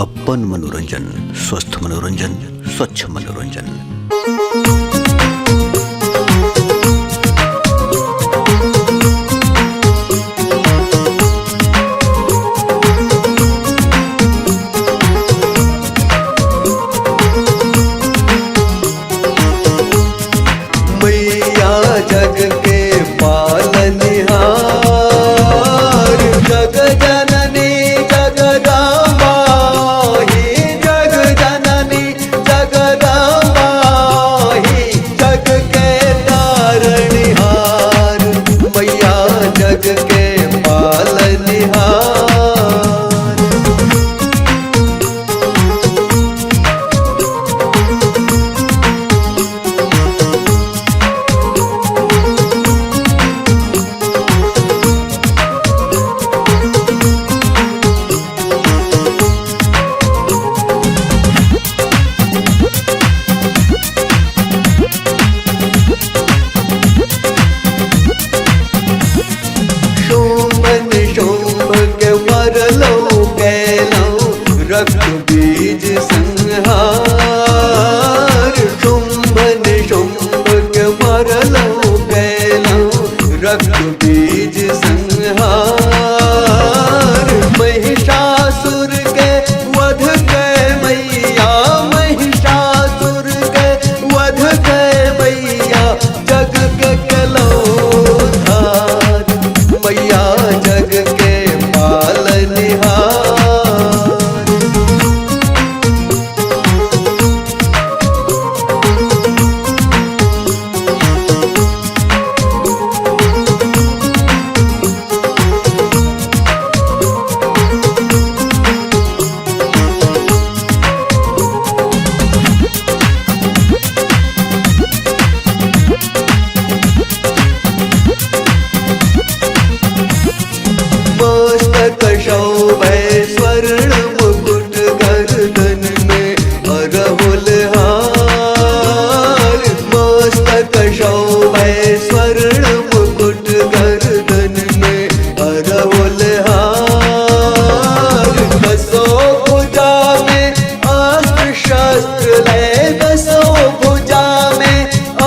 अपन मनोरंजन, स्वस्थ मनोरंजन, स्वच्छ मनोरंजन। मैया जग के पालनहार, जग जननी जगदम्बा ही, जग जननी जगदम्बा ही, जग के तारणहार, मैया जग के पालनहार। रक्त बीज संहार, शुंभ निशुंभ के मरलो कैलो, रक्त बीज संहार। महिषासुर के वध के मैया, महिषासुर के वध के मैया, जग के कलो धार, मैया जग के पालनहार। मस्तक शोभे स्वर्ण मुकुट, गर्दन में अरहुल हार। मस्तक शोभे स्वर्ण मुकुट, गर्दन में अरहुल हार। दसों भुजा में अस्त्र शस्त्र ले, दसों भुजा में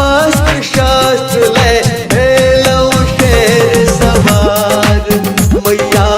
अस्त्र शस्त्र ले, भेलो शेर सवार, मैया